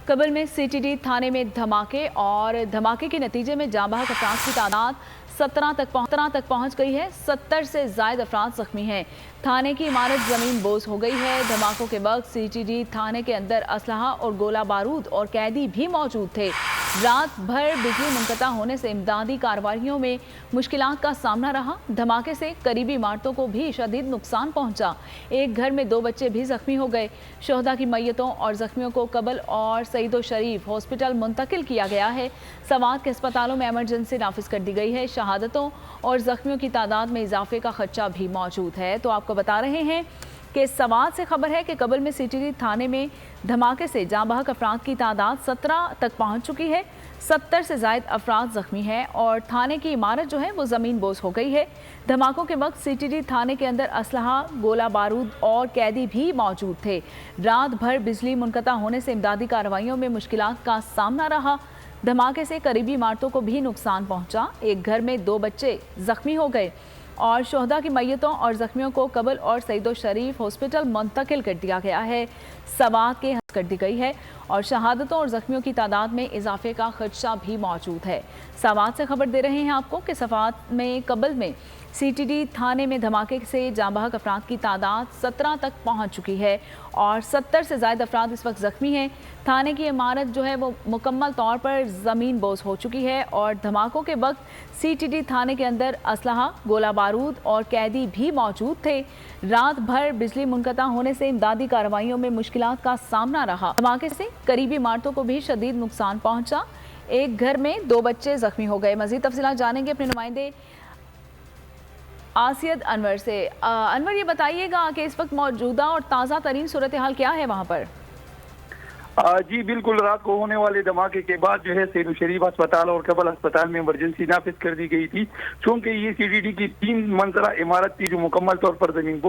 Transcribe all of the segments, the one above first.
कबल में सीटीडी थाने में धमाके और धमाके के नतीजे में जाँ बहक अफराद की तादाद 17 तक पहुंच गई है। 70 से ज़ायद अफराद जख्मी हैं। थाने की इमारत ज़मीन बोझ हो गई है। धमाकों के वक्त सीटीडी थाने के अंदर असलहा और गोला बारूद और कैदी भी मौजूद थे। रात भर बिजली मुनक़ता होने से इमदादी कार्रवाइयों में मुश्किलात का सामना रहा। धमाके से करीबी इमारतों को भी शदीद नुकसान पहुंचा। एक घर में 2 बच्चे भी जख्मी हो गए। शोहदा की मैयतों और जख्मियों को कबल और सईदो शरीफ हॉस्पिटल मुंतकिल किया गया है। सवात के अस्पतालों में एमरजेंसी नाफिज कर दी गई है। शहादतों और जख्मियों की तादाद में इजाफे का खदशा भी मौजूद है। तो आपको बता रहे हैं कि सवात से खबर है कि कबल में सीटीडी थाने में धमाके से जाँ बहक अफराद की तादाद 17 तक पहुंच चुकी है। 70 से ज़ायद अफराद जख्मी हैं और थाने की इमारत जो है वो ज़मीन बोझ हो गई है। धमाकों के वक्त सीटीडी थाने के अंदर असलहा, गोला बारूद और कैदी भी मौजूद थे। रात भर बिजली मुनक़ता होने से इमदादी कार्रवाइयों में मुश्किलात का सामना रहा। धमाके से करीबी इमारतों को भी नुकसान पहुंचा। एक घर में 2 बच्चे जख्मी हो गए और शोहदा की मैयतों और जख्मियों को कबल और सईदो शरीफ हॉस्पिटल मुंतकिल कर दिया गया है। सवात के हद कर दी गई है और शहादतों और जख्मियों की तादाद में इजाफे का खदशा भी मौजूद है। सवात से खबर दे रहे हैं आपको कि सवात में कबल में सीटीडी थाने में धमाके से जाँ बहक अफराद की तादाद 17 तक पहुंच चुकी है और 70 से ज़ायद अफराद इस वक्त ज़ख्मी हैं। थाने की इमारत जो है वो मुकम्मल तौर पर ज़मीन बोझ हो चुकी है और धमाकों के वक्त सीटीडी थाने के अंदर असलहा, गोला बारूद और कैदी भी मौजूद थे। रात भर बिजली मुनक़ता होने से इमदादी कार्रवाइयों में मुश्किलात का सामना रहा। धमाके से करीबी इमारतों को भी शदीद नुकसान पहुंचा। एक घर में 2 बच्चे जख्मी हो गए। मज़ीद तफसीलात जानेंगे अपने नुमाइंदे आसियत अनवर से। अनवर, ये बताइएगा कि इस वक्त मौजूदा और ताज़ा तरीन सूरत हाल क्या है वहाँ पर? जी बिल्कुल, रात को होने वाले धमाके के बाद जो है सईदो शरीफ अस्पताल और कबल अस्पताल में इमरजेंसी नाफिज कर दी गई थी, चूंकि ये सीटीडी की 3 मंजिला इमारत थी जो मुकम्मल तौर पर जमीन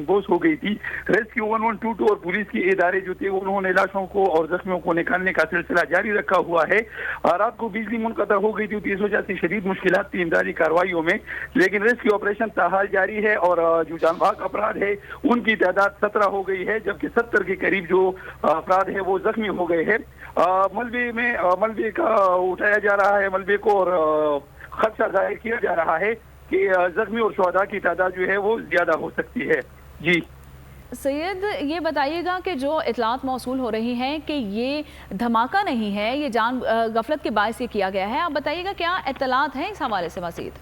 बोझ हो गई थी। रेस्क्यू 1122 और पुलिस के इदारे जो थे उन्होंने लाशों को और जख्मियों को निकालने का सिलसिला जारी रखा हुआ है। रात को बिजली मुनक़ता हो गई थी, इस वजह से शदीद मुश्किलात थी इमदादी कार्रवाइयों में, लेकिन रेस्क्यू ऑपरेशन ताहाल जारी है और जो जानबाग अफराद है उनकी तादाद 17 हो गई है, जबकि 70 के करीब जो अफराद है वो जख्मी हो गए हैं। मलबे का उठाया जा रहा है मलबे को और खदशा जाहिर किया जा रहा है कि जख्मी और शोहदा की तादाद जो है वो ज्यादा हो सकती है। जी सैयद, ये बताइएगा कि जो इतलात मौसूल हो रही हैं कि ये धमाका नहीं है, ये जान गफलत के बायस ये किया गया है, आप बताइएगा क्या इतलात हैं इस हवाले से मज़ीद?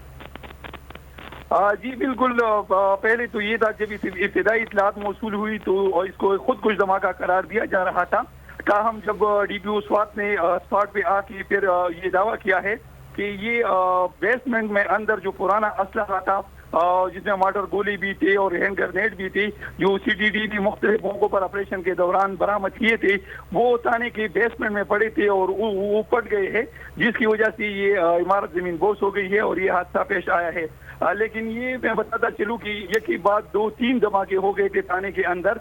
जी बिल्कुल, पहले तो ये था जब इब्तिदाई इतलात मौसूल हुई तो इसको खुदकुश धमाका करार दिया जा रहा था। ताहम जब DPO स्वात ने स्पॉट पे आके फिर ये दावा किया है कि ये बेसमेंट में अंदर जो पुराना असलहा था जिसमें मॉर्टर गोली भी थे और हैंड ग्रेनेड भी थी जो सीटीडी ने मुख्तलिफ मौकों पर ऑपरेशन के दौरान बरामद किए थे, वो थाने के बेसमेंट में पड़े थे और वो पट गए हैं, जिसकी वजह से ये इमारत जमीन बोझ हो गई है और ये हादसा पेश आया है। लेकिन ये मैं बताता चलूँ कि एक ही बाद 2-3 धमाके हो गए थे थाने के अंदर,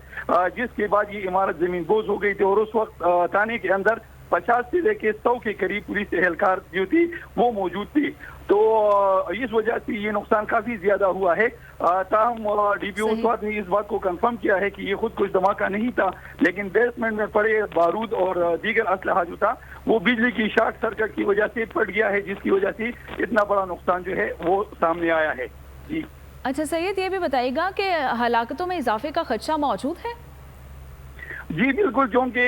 जिसके बाद ये इमारत जमीन बोझ हो गई थी और उस वक्त थाने के अंदर 50 से लेके 100 के करीब पुलिस एहलकार जो थी वो मौजूद थी। तो इस वजह से ये नुकसान काफी ज्यादा हुआ है। ताहम DPO स्वात ने इस बात को कंफर्म किया है कि ये खुद कुछ धमाका नहीं था, लेकिन बेसमेंट में पड़े बारूद और दीगर असलहा जो था वो बिजली की शॉर्ट सर्किट की वजह से फट गया है, जिसकी वजह से इतना बड़ा नुकसान जो है वो सामने आया है। जी अच्छा सैयद, ये भी बताइएगा कि हलाकतों में इजाफे का खदशा मौजूद है? जी बिल्कुल, क्योंकि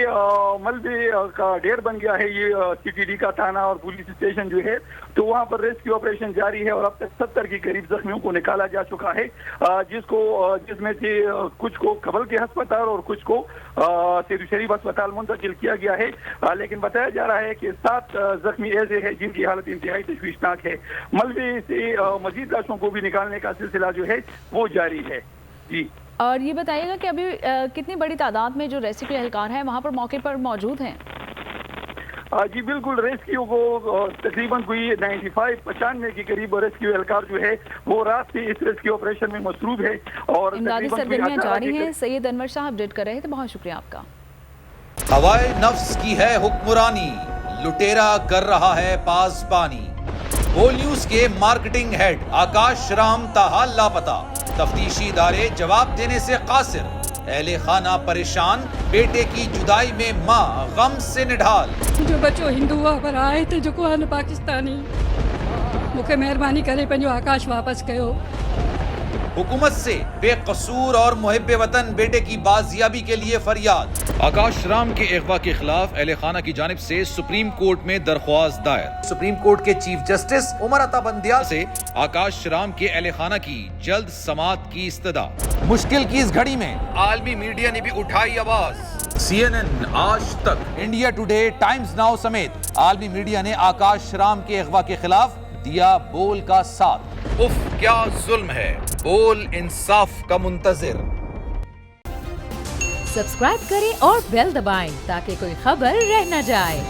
मलबे का ढेर बन गया है ये सीटीडी का थाना और पुलिस स्टेशन जो है, तो वहाँ पर रेस्क्यू ऑपरेशन जारी है और अब तक 70 के करीब जख्मियों को निकाला जा चुका है, जिसमें से कुछ को कबल के अस्पताल और कुछ को सईदो शरीफ अस्पताल मुंतकिल किया गया है। लेकिन बताया जा रहा है कि 7 जख्मी ऐसे हैं जिनकी हालत इंतहाई तशवीशनाक है। मलबे से मजीद लाशों को भी निकालने का सिलसिला जो है वो जारी है। जी और ये बताइएगा कि अभी कितनी बड़ी तादाद में जो रेस्क्यू एहलकार हैं वहाँ पर मौके पर मौजूद हैं? जी बिल्कुल, रेस्क्यू को तकरीबन कोई 95 के करीब रेस्क्यू एहलकार जो है वो रात से इस रेस्क्यू ऑपरेशन में मसरूफ है और इमदादी सरगर्मियाँ जारी हैं। सैयद अनवर शाह अपडेट कर रहे थे, बहुत शुक्रिया आपका। हवाए नफ्स की है हुक्मरानी, लुटेरा कर रहा है पासबानी। बोल न्यूज के मार्केटिंग हेड आकाश राम ताहा लापता, तफ्तीशी इदारे जवाब देने से कासिर। اہل خانہ پریشان، بیٹے کی جدائی میں ماں غم سے نڈھال۔ جو بچو ہندو ہوا پر آئے تے جو کو پاکستانی مکھے مہربانی کرے پنجو آکاش واپس کयो۔ حکومت سے بے قصور اور محب وطن بیٹے کی بازیابی کے لیے فریاد۔ آکاش رام کے اغوا کے خلاف اہل خانہ کی جانب سے سپریم کورٹ میں درخواست دائر۔ سپریم کورٹ کے چیف جسٹس عمر عطا بندیال سے آکاش رام کے اہل خانہ کی جلد سماعت کی استدعا۔ مشکل کی اس گھڑی میں عالمی میڈیا نے بھی اٹھائی آواز۔ CNN، آج تک، انڈیا ٹوڈے، ٹائمز ناؤ سمیت عالمی میڈیا نے آکاش رام کے اغوا کے خلاف دیا بول کا ساتھ۔ اف کیا ظلم ہے، بول انصاف کا منتظر۔ سبسکرائب کریں اور بیل دبائیں تاکہ کوئی خبر رہ نہ جائے۔